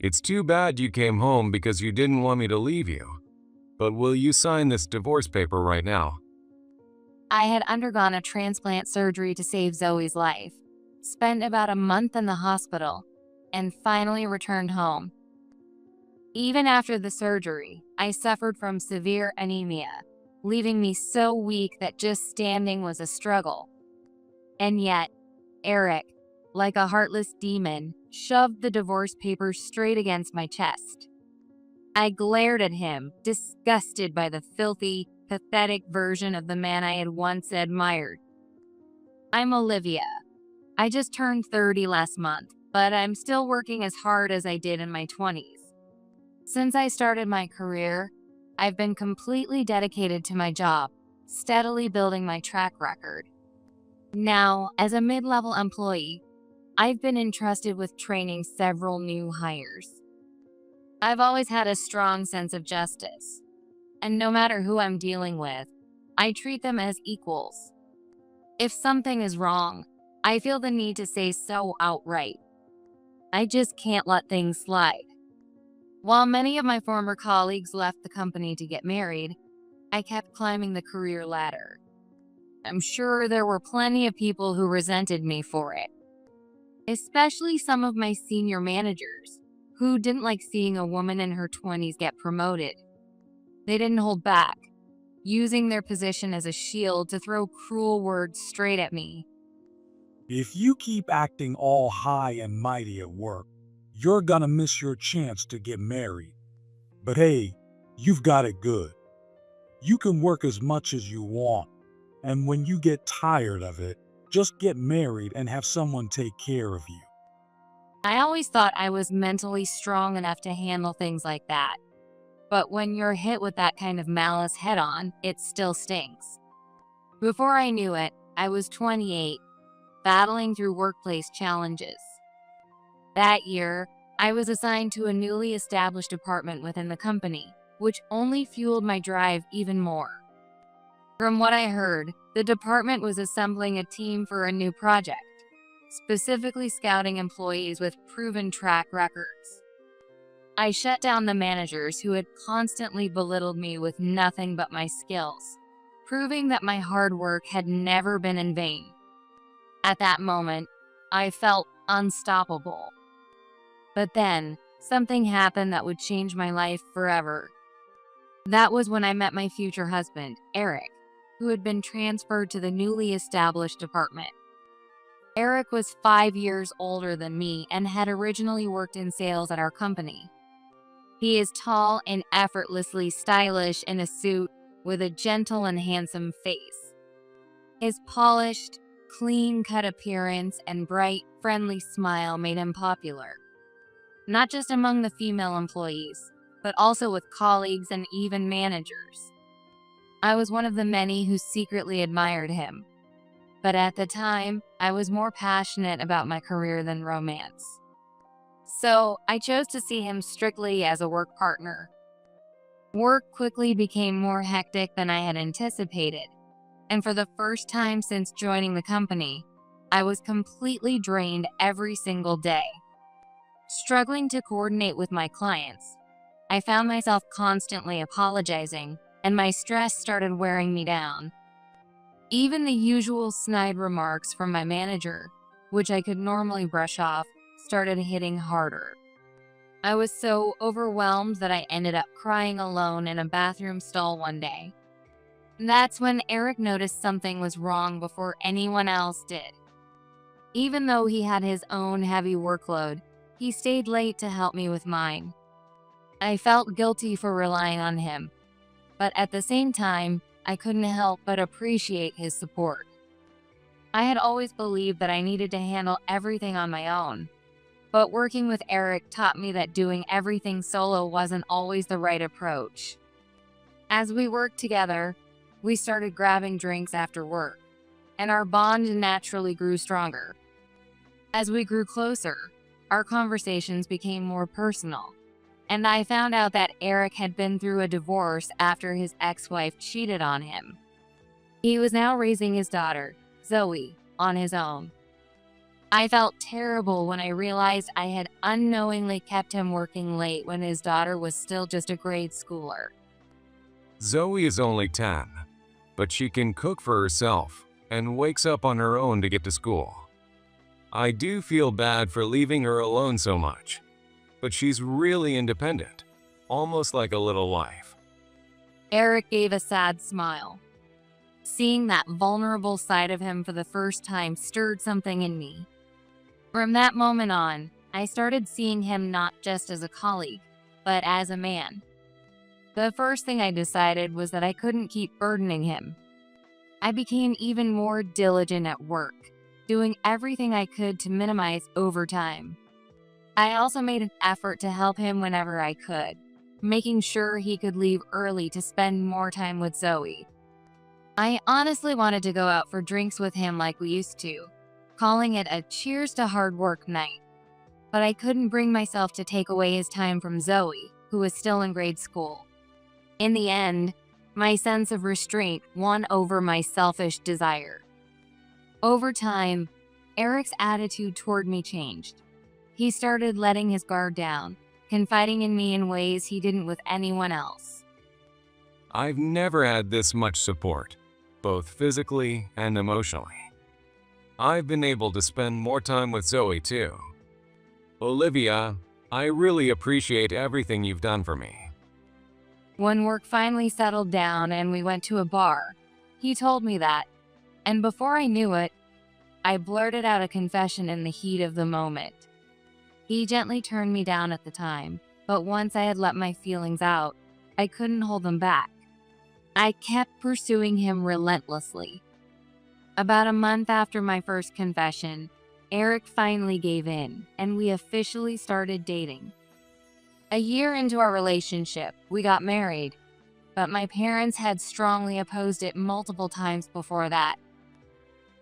It's too bad you came home because you didn't want me to leave you. But will you sign this divorce paper right now? I had undergone a transplant surgery to save Zoe's life, spent about a month in the hospital, and finally returned home. Even after the surgery, I suffered from severe anemia, leaving me so weak that just standing was a struggle. And yet, Eric, like a heartless demon, shoved the divorce papers straight against my chest. I glared at him, disgusted by the filthy, pathetic version of the man I had once admired. I'm Olivia. I just turned 30 last month, but I'm still working as hard as I did in my 20s. Since I started my career, I've been completely dedicated to my job, steadily building my track record. Now, as a mid-level employee, I've been entrusted with training several new hires. I've always had a strong sense of justice, and no matter who I'm dealing with, I treat them as equals. If something is wrong, I feel the need to say so outright. I just can't let things slide. While many of my former colleagues left the company to get married, I kept climbing the career ladder. I'm sure there were plenty of people who resented me for it, especially some of my senior managers, who didn't like seeing a woman in her 20s get promoted. They didn't hold back, using their position as a shield to throw cruel words straight at me. If you keep acting all high and mighty at work, you're gonna miss your chance to get married. But hey, you've got it good. You can work as much as you want, and when you get tired of it, just get married and have someone take care of you. I always thought I was mentally strong enough to handle things like that. But when you're hit with that kind of malice head on, it still stings. Before I knew it, I was 28, battling through workplace challenges. That year, I was assigned to a newly established department within the company, which only fueled my drive even more. From what I heard, the department was assembling a team for a new project, specifically scouting employees with proven track records. I shut down the managers who had constantly belittled me with nothing but my skills, proving that my hard work had never been in vain. At that moment, I felt unstoppable. But then, something happened that would change my life forever. That was when I met my future husband, Eric, who had been transferred to the newly established department. Eric was 5 years older than me and had originally worked in sales at our company. He is tall and effortlessly stylish in a suit with a gentle and handsome face. His polished, clean-cut appearance and bright, friendly smile made him popular, not just among the female employees, but also with colleagues and even managers. I was one of the many who secretly admired him, but at the time, I was more passionate about my career than romance. So I chose to see him strictly as a work partner. Work quickly became more hectic than I had anticipated, and for the first time since joining the company, I was completely drained every single day. Struggling to coordinate with my clients, I found myself constantly apologizing, and my stress started wearing me down. Even the usual snide remarks from my manager, which I could normally brush off, started hitting harder. I was so overwhelmed that I ended up crying alone in a bathroom stall one day. That's when Eric noticed something was wrong before anyone else did. Even though he had his own heavy workload, he stayed late to help me with mine. I felt guilty for relying on him, but at the same time, I couldn't help but appreciate his support. I had always believed that I needed to handle everything on my own, but working with Eric taught me that doing everything solo wasn't always the right approach. As we worked together, we started grabbing drinks after work, and our bond naturally grew stronger. As we grew closer, our conversations became more personal, and I found out that Eric had been through a divorce after his ex-wife cheated on him. He was now raising his daughter, Zoe, on his own. I felt terrible when I realized I had unknowingly kept him working late when his daughter was still just a grade schooler. Zoe is only 10, but she can cook for herself and wakes up on her own to get to school. I do feel bad for leaving her alone so much, but she's really independent, almost like a little wife. Eric gave a sad smile. Seeing that vulnerable side of him for the first time stirred something in me. From that moment on, I started seeing him not just as a colleague, but as a man. The first thing I decided was that I couldn't keep burdening him. I became even more diligent at work, doing everything I could to minimize overtime. I also made an effort to help him whenever I could, making sure he could leave early to spend more time with Zoe. I honestly wanted to go out for drinks with him like we used to, calling it a cheers to hard work night. But I couldn't bring myself to take away his time from Zoe, who was still in grade school. In the end, my sense of restraint won over my selfish desire. Over time, Eric's attitude toward me changed. He started letting his guard down, confiding in me in ways he didn't with anyone else. I've never had this much support, both physically and emotionally. I've been able to spend more time with Zoe too. Olivia, I really appreciate everything you've done for me. When work finally settled down and we went to a bar, he told me that, and before I knew it, I blurted out a confession in the heat of the moment. He gently turned me down at the time, but once I had let my feelings out, I couldn't hold them back. I kept pursuing him relentlessly. About a month after my first confession, Eric finally gave in, and we officially started dating. A year into our relationship, we got married, but my parents had strongly opposed it multiple times before that.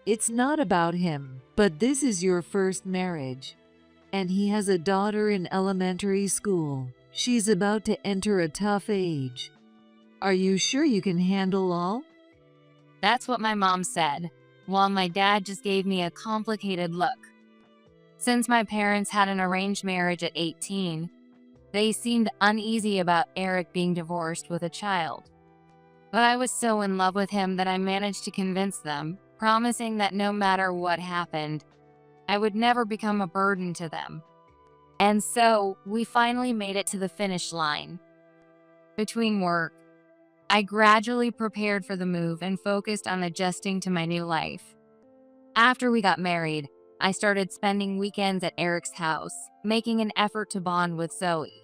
It's not about him, but this is your first marriage. And he has a daughter in elementary school. She's about to enter a tough age. Are you sure you can handle all? That's what my mom said, while my dad just gave me a complicated look. Since my parents had an arranged marriage at 18, they seemed uneasy about Eric being divorced with a child. But I was so in love with him that I managed to convince them, promising that no matter what happened, I would never become a burden to them. And so, we finally made it to the finish line. Between work, I gradually prepared for the move and focused on adjusting to my new life. After we got married, I started spending weekends at Eric's house, making an effort to bond with Zoe.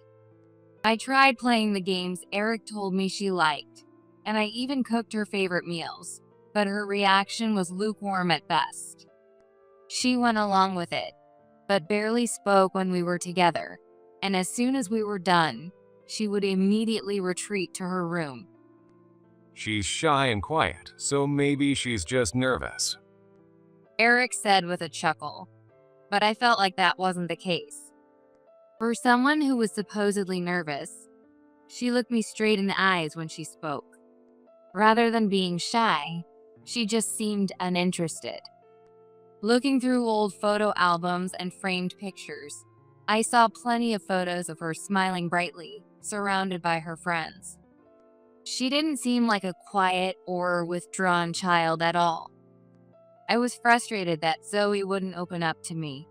I tried playing the games Eric told me she liked, and I even cooked her favorite meals, but her reaction was lukewarm at best. She went along with it, but barely spoke when we were together, and as soon as we were done, she would immediately retreat to her room. She's shy and quiet, so maybe she's just nervous. Eric said with a chuckle, but I felt like that wasn't the case. For someone who was supposedly nervous, she looked me straight in the eyes when she spoke. Rather than being shy, she just seemed uninterested. Looking through old photo albums and framed pictures, I saw plenty of photos of her smiling brightly, surrounded by her friends. She didn't seem like a quiet or withdrawn child at all. I was frustrated that Zoe wouldn't open up to me,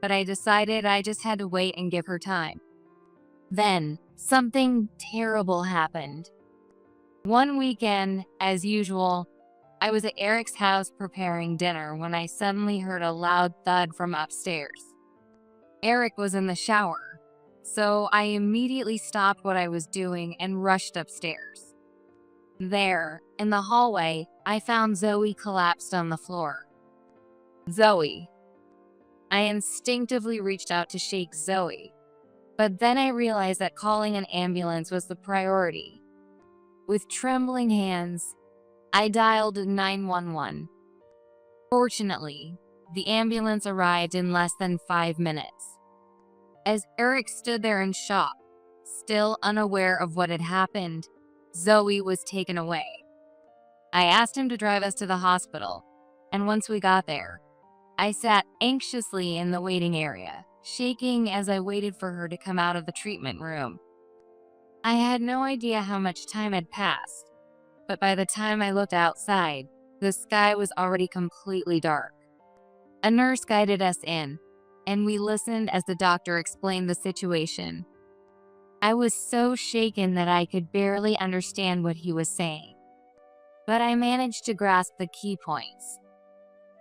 but I decided I just had to wait and give her time. Then, something terrible happened. One weekend, as usual, I was at Eric's house preparing dinner when I suddenly heard a loud thud from upstairs. Eric was in the shower, so I immediately stopped what I was doing and rushed upstairs. There, in the hallway, I found Zoe collapsed on the floor. Zoe. I instinctively reached out to shake Zoe, but then I realized that calling an ambulance was the priority. With trembling hands, I dialed 911. Fortunately, the ambulance arrived in less than 5 minutes. As Eric stood there in shock, still unaware of what had happened, Zoe was taken away. I asked him to drive us to the hospital, and once we got there, I sat anxiously in the waiting area, shaking as I waited for her to come out of the treatment room. I had no idea how much time had passed, but by the time I looked outside, the sky was already completely dark. A nurse guided us in, and we listened as the doctor explained the situation. I was so shaken that I could barely understand what he was saying, but I managed to grasp the key points.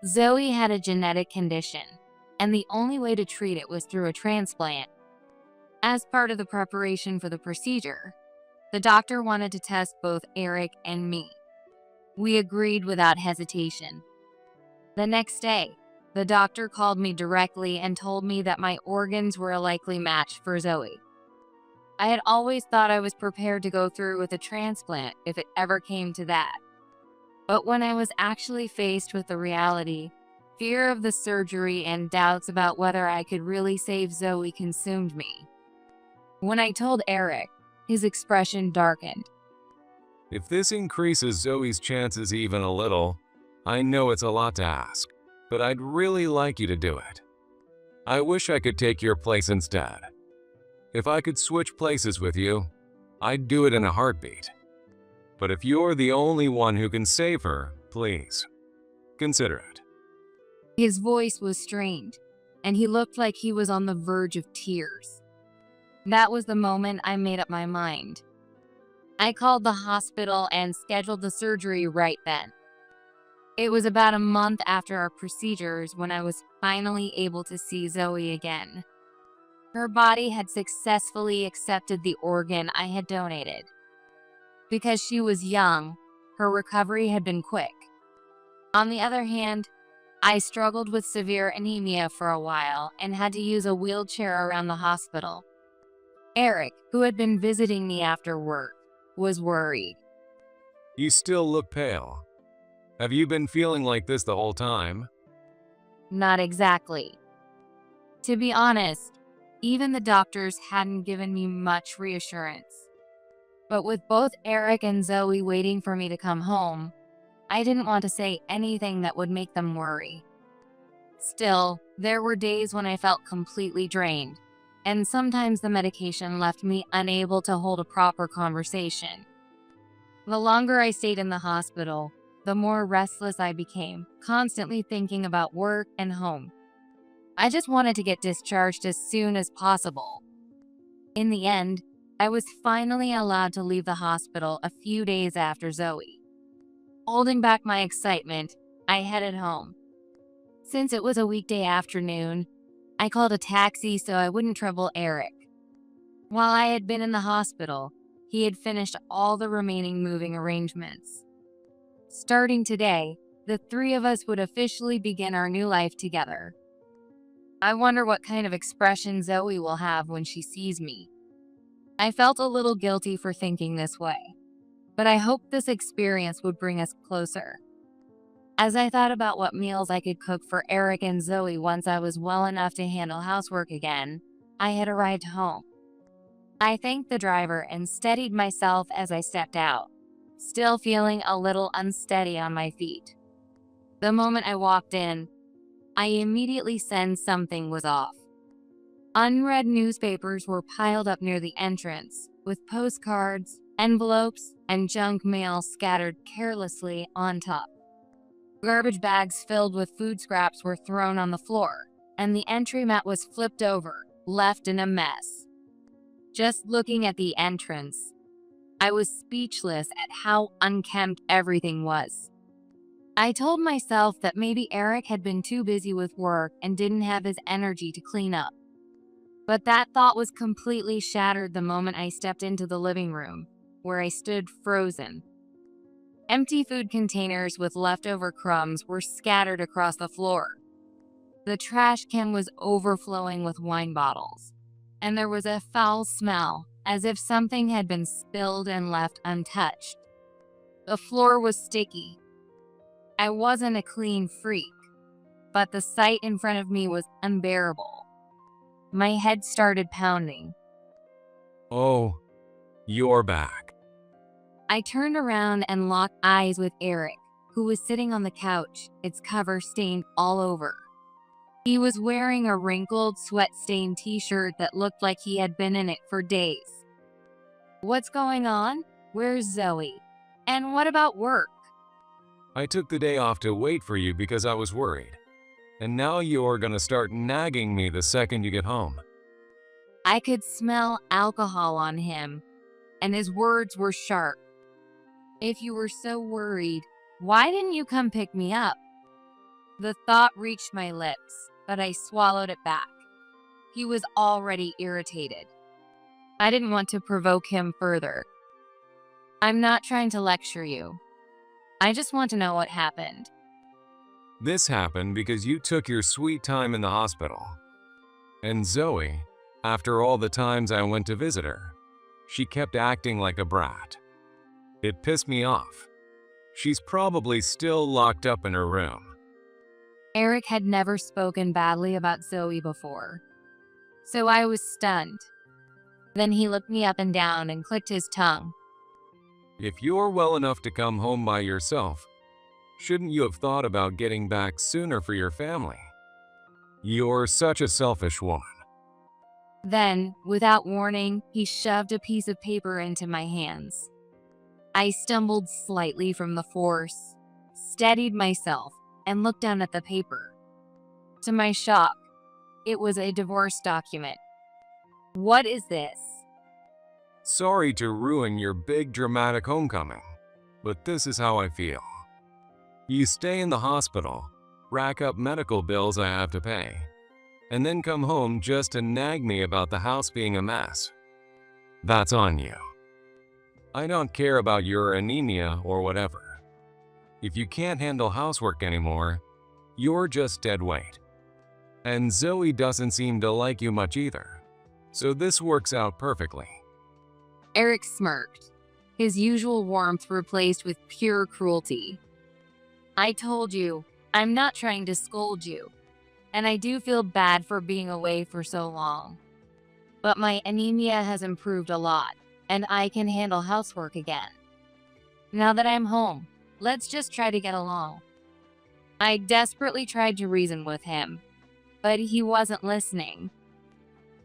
Zoe had a genetic condition, and the only way to treat it was through a transplant. As part of the preparation for the procedure, the doctor wanted to test both Eric and me. We agreed without hesitation. The next day, the doctor called me directly and told me that my organs were a likely match for Zoe. I had always thought I was prepared to go through with a transplant if it ever came to that. But when I was actually faced with the reality, fear of the surgery and doubts about whether I could really save Zoe consumed me. When I told Eric, his expression darkened. If this increases Zoe's chances even a little, I know it's a lot to ask, but I'd really like you to do it. I wish I could take your place instead. If I could switch places with you, I'd do it in a heartbeat. But if you're the only one who can save her, please, consider it. His voice was strained, and he looked like he was on the verge of tears. That was the moment I made up my mind. I called the hospital and scheduled the surgery right then. It was about a month after our procedures when I was finally able to see Zoe again. Her body had successfully accepted the organ I had donated. Because she was young, her recovery had been quick. On the other hand, I struggled with severe anemia for a while and had to use a wheelchair around the hospital. Eric, who had been visiting me after work, was worried. You still look pale. Have you been feeling like this the whole time? Not exactly. To be honest, even the doctors hadn't given me much reassurance. But with both Eric and Zoe waiting for me to come home, I didn't want to say anything that would make them worry. Still, there were days when I felt completely drained, and sometimes the medication left me unable to hold a proper conversation. The longer I stayed in the hospital, the more restless I became, constantly thinking about work and home. I just wanted to get discharged as soon as possible. In the end, I was finally allowed to leave the hospital a few days after Zoe. Holding back my excitement, I headed home. Since it was a weekday afternoon, I called a taxi so I wouldn't trouble Eric. While I had been in the hospital, he had finished all the remaining moving arrangements. Starting today, the three of us would officially begin our new life together. I wonder what kind of expression Zoe will have when she sees me. I felt a little guilty for thinking this way, but I hoped this experience would bring us closer. As I thought about what meals I could cook for Eric and Zoe once I was well enough to handle housework again, I had arrived home. I thanked the driver and steadied myself as I stepped out, still feeling a little unsteady on my feet. The moment I walked in, I immediately sensed something was off. Unread newspapers were piled up near the entrance, with postcards, envelopes, and junk mail scattered carelessly on top. Garbage bags filled with food scraps were thrown on the floor, and the entry mat was flipped over, left in a mess. Just looking at the entrance, I was speechless at how unkempt everything was. I told myself that maybe Eric had been too busy with work and didn't have his energy to clean up. But that thought was completely shattered the moment I stepped into the living room, where I stood frozen. Empty food containers with leftover crumbs were scattered across the floor. The trash can was overflowing with wine bottles, and there was a foul smell, as if something had been spilled and left untouched. The floor was sticky. I wasn't a clean freak, but the sight in front of me was unbearable. My head started pounding. Oh, you're back. I turned around and locked eyes with Eric, who was sitting on the couch, its cover stained all over. He was wearing a wrinkled, sweat-stained t-shirt that looked like he had been in it for days. What's going on? Where's Zoe? And what about work? I took the day off to wait for you because I was worried. And now you're gonna start nagging me the second you get home. I could smell alcohol on him, and his words were sharp. If you were so worried, why didn't you come pick me up? The thought reached my lips, but I swallowed it back. He was already irritated. I didn't want to provoke him further. I'm not trying to lecture you. I just want to know what happened. This happened because you took your sweet time in the hospital. And Zoe, after all the times I went to visit her, she kept acting like a brat. It pissed me off. She's probably still locked up in her room. Eric had never spoken badly about Zoe before, so I was stunned. Then he looked me up and down and clicked his tongue. If you're well enough to come home by yourself, shouldn't you have thought about getting back sooner for your family? You're such a selfish woman. Then, without warning, he shoved a piece of paper into my hands. I stumbled slightly from the force, steadied myself, and looked down at the paper. To my shock, it was a divorce document. What is this? Sorry to ruin your big dramatic homecoming, but this is how I feel. You stay in the hospital, rack up medical bills I have to pay, and then come home just to nag me about the house being a mess. That's on you. I don't care about your anemia or whatever. If you can't handle housework anymore, you're just dead weight. And Zoe doesn't seem to like you much either, so this works out perfectly. Eric smirked, his usual warmth replaced with pure cruelty. I told you, I'm not trying to scold you, and I do feel bad for being away for so long. But my anemia has improved a lot, and I can handle housework again. Now that I'm home, let's just try to get along. I desperately tried to reason with him, but he wasn't listening.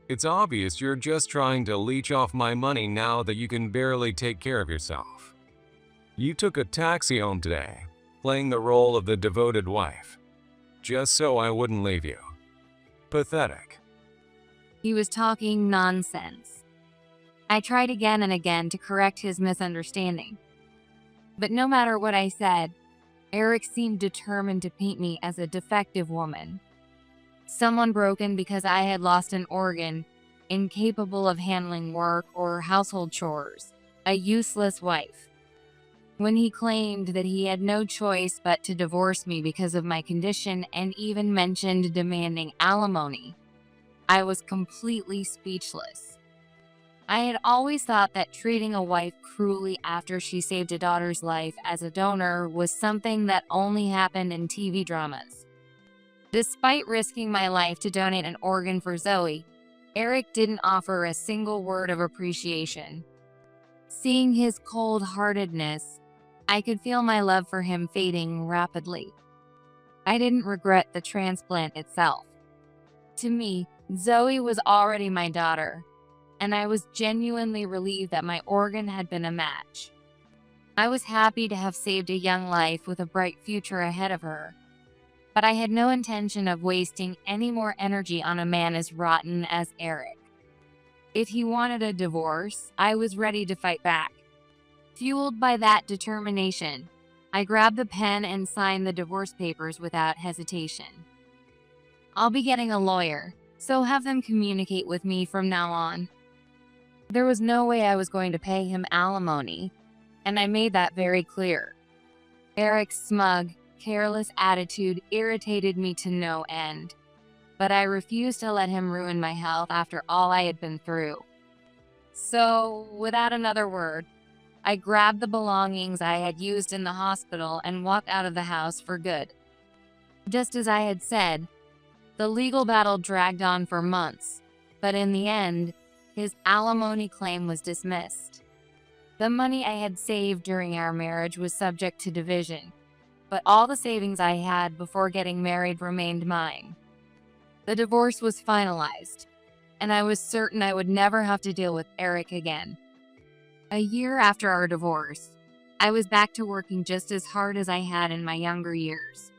It's obvious you're just trying to leech off my money now that you can barely take care of yourself. You took a taxi home today, playing the role of the devoted wife, just so I wouldn't leave you. Pathetic. He was talking nonsense. I tried again and again to correct his misunderstanding. But no matter what I said, Eric seemed determined to paint me as a defective woman. Someone broken because I had lost an organ, incapable of handling work or household chores, a useless wife. When he claimed that he had no choice but to divorce me because of my condition and even mentioned demanding alimony, I was completely speechless. I had always thought that treating a wife cruelly after she saved a daughter's life as a donor was something that only happened in TV dramas. Despite risking my life to donate an organ for Zoe, Eric didn't offer a single word of appreciation. Seeing his cold-heartedness, I could feel my love for him fading rapidly. I didn't regret the transplant itself. To me, Zoe was already my daughter, and I was genuinely relieved that my organ had been a match. I was happy to have saved a young life with a bright future ahead of her, but I had no intention of wasting any more energy on a man as rotten as Eric. If he wanted a divorce, I was ready to fight back. Fueled by that determination, I grabbed the pen and signed the divorce papers without hesitation. I'll be getting a lawyer, so have them communicate with me from now on. There was no way I was going to pay him alimony, and I made that very clear. Eric's smug, careless attitude irritated me to no end, but I refused to let him ruin my health after all I had been through. So, without another word, I grabbed the belongings I had used in the hospital and walked out of the house for good. Just as I had said, the legal battle dragged on for months, but in the end, his alimony claim was dismissed. The money I had saved during our marriage was subject to division, but all the savings I had before getting married remained mine. The divorce was finalized, and I was certain I would never have to deal with Eric again. A year after our divorce, I was back to working just as hard as I had in my younger years.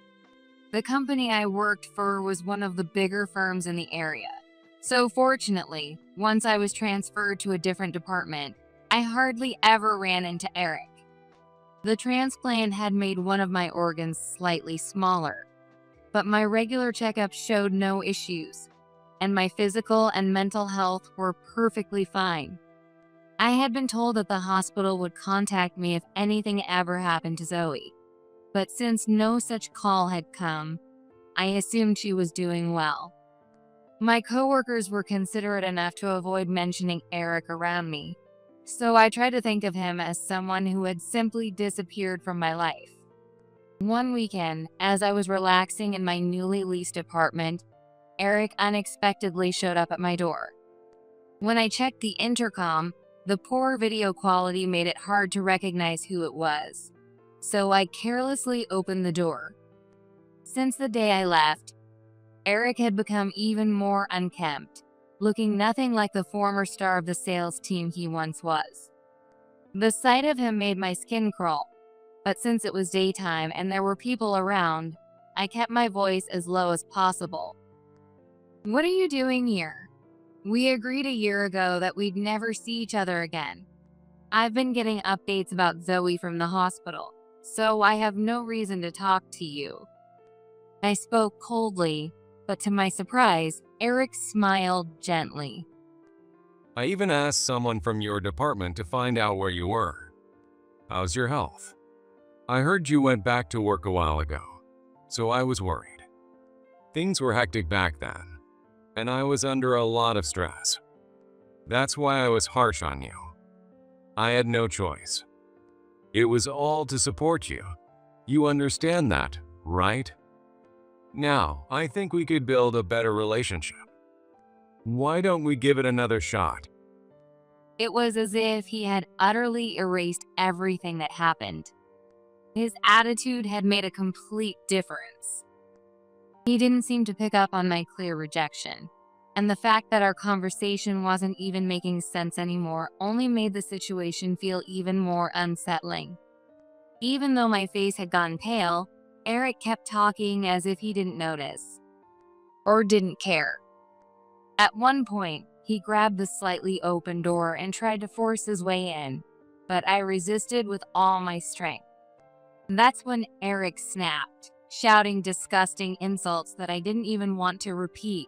The company I worked for was one of the bigger firms in the area. So fortunately, once I was transferred to a different department, I hardly ever ran into Eric. The transplant had made one of my organs slightly smaller, but my regular checkups showed no issues, and my physical and mental health were perfectly fine. I had been told that the hospital would contact me if anything ever happened to Zoe, but since no such call had come, I assumed she was doing well. My coworkers were considerate enough to avoid mentioning Eric around me, so I tried to think of him as someone who had simply disappeared from my life. One weekend, as I was relaxing in my newly leased apartment, Eric unexpectedly showed up at my door. When I checked the intercom, the poor video quality made it hard to recognize who it was, so I carelessly opened the door. Since the day I left, Eric had become even more unkempt, looking nothing like the former star of the sales team he once was. The sight of him made my skin crawl, but since it was daytime and there were people around, I kept my voice as low as possible. "What are you doing here? We agreed a year ago that we'd never see each other again. I've been getting updates about Zoe from the hospital, so I have no reason to talk to you." I spoke coldly, but to my surprise, Eric smiled gently. I even asked someone from your department to find out where you were. How's your health? I heard you went back to work a while ago, so I was worried. Things were hectic back then, and I was under a lot of stress. That's why I was harsh on you. I had no choice. It was all to support you. You understand that, right? Now, I think we could build a better relationship. Why don't we give it another shot? It was as if he had utterly erased everything that happened. His attitude had made a complete difference. He didn't seem to pick up on my clear rejection, and the fact that our conversation wasn't even making sense anymore only made the situation feel even more unsettling. Even though my face had gone pale, Eric kept talking as if he didn't notice, or didn't care. At one point, he grabbed the slightly open door and tried to force his way in, but I resisted with all my strength. That's when Eric snapped, shouting disgusting insults that I didn't even want to repeat.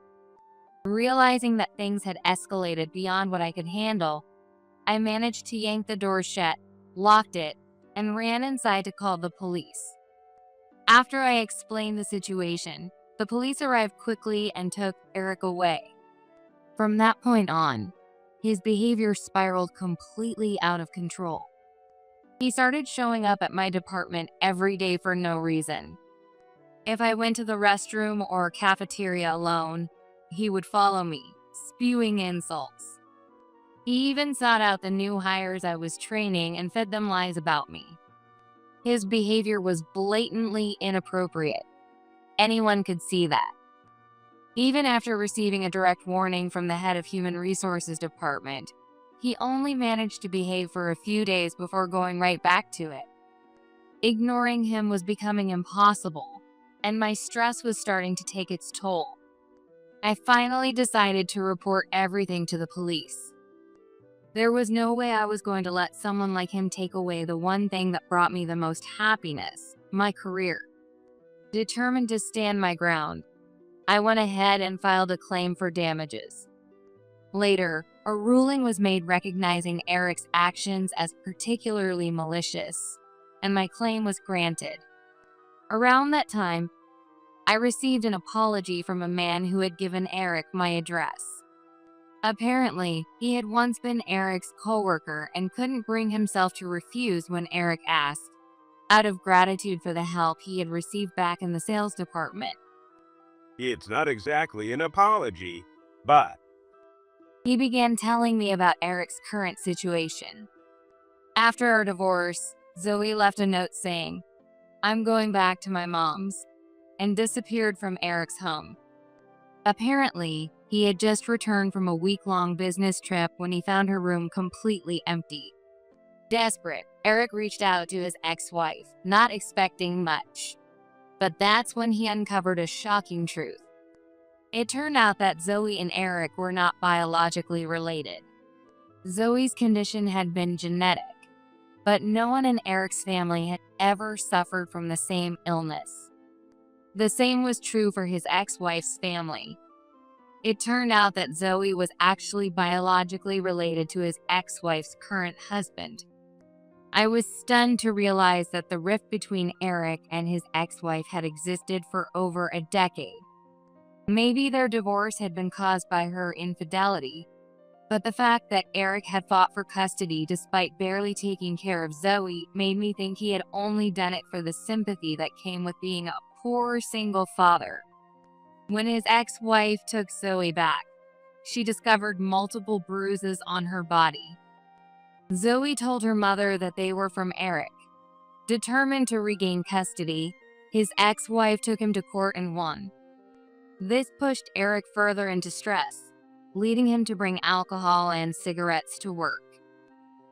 Realizing that things had escalated beyond what I could handle, I managed to yank the door shut, locked it, and ran inside to call the police. After I explained the situation, the police arrived quickly and took Eric away. From that point on, his behavior spiraled completely out of control. He started showing up at my department every day for no reason. If I went to the restroom or cafeteria alone, he would follow me, spewing insults. He even sought out the new hires I was training and fed them lies about me. His behavior was blatantly inappropriate. Anyone could see that. Even after receiving a direct warning from the head of Human Resources Department, he only managed to behave for a few days before going right back to it. Ignoring him was becoming impossible, and my stress was starting to take its toll. I finally decided to report everything to the police. There was no way I was going to let someone like him take away the one thing that brought me the most happiness, my career. Determined to stand my ground, I went ahead and filed a claim for damages. Later, a ruling was made recognizing Eric's actions as particularly malicious, and my claim was granted. Around that time, I received an apology from a man who had given Eric my address. Apparently, he had once been Eric's coworker and couldn't bring himself to refuse when Eric asked, out of gratitude for the help he had received back in the sales department. It's not exactly an apology, but He began telling me about Eric's current situation. After our divorce, Zoe left a note saying, "I'm going back to my mom's," and disappeared from Eric's home. Apparently, he had just returned from a week-long business trip when he found her room completely empty. Desperate, Eric reached out to his ex-wife, not expecting much. But that's when he uncovered a shocking truth. It turned out that Zoe and Eric were not biologically related. Zoe's condition had been genetic, but no one in Eric's family had ever suffered from the same illness. The same was true for his ex-wife's family. It turned out that Zoe was actually biologically related to his ex-wife's current husband. I was stunned to realize that the rift between Eric and his ex-wife had existed for over a decade. Maybe their divorce had been caused by her infidelity, but the fact that Eric had fought for custody despite barely taking care of Zoe made me think he had only done it for the sympathy that came with being a poor single father. When his ex-wife took Zoe back, she discovered multiple bruises on her body. Zoe told her mother that they were from Eric. Determined to regain custody, his ex-wife took him to court and won. This pushed Eric further into stress, leading him to bring alcohol and cigarettes to work.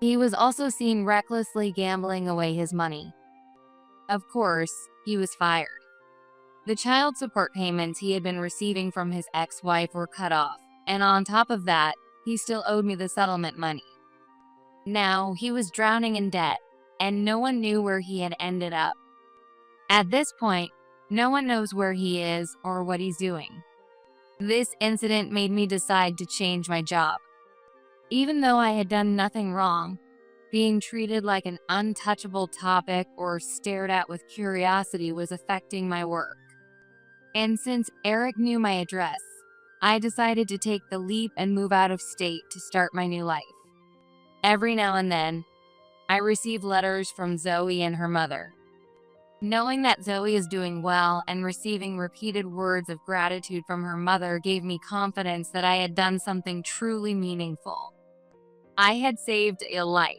He was also seen recklessly gambling away his money. Of course, he was fired. The child support payments he had been receiving from his ex-wife were cut off, and on top of that, he still owed me the settlement money. Now, he was drowning in debt, and no one knew where he had ended up. At this point, no one knows where he is or what he's doing. This incident made me decide to change my job. Even though I had done nothing wrong, being treated like an untouchable topic or stared at with curiosity was affecting my work. And since Eric knew my address, I decided to take the leap and move out of state to start my new life. Every now and then, I receive letters from Zoe and her mother. Knowing that Zoe is doing well and receiving repeated words of gratitude from her mother gave me confidence that I had done something truly meaningful. I had saved a life.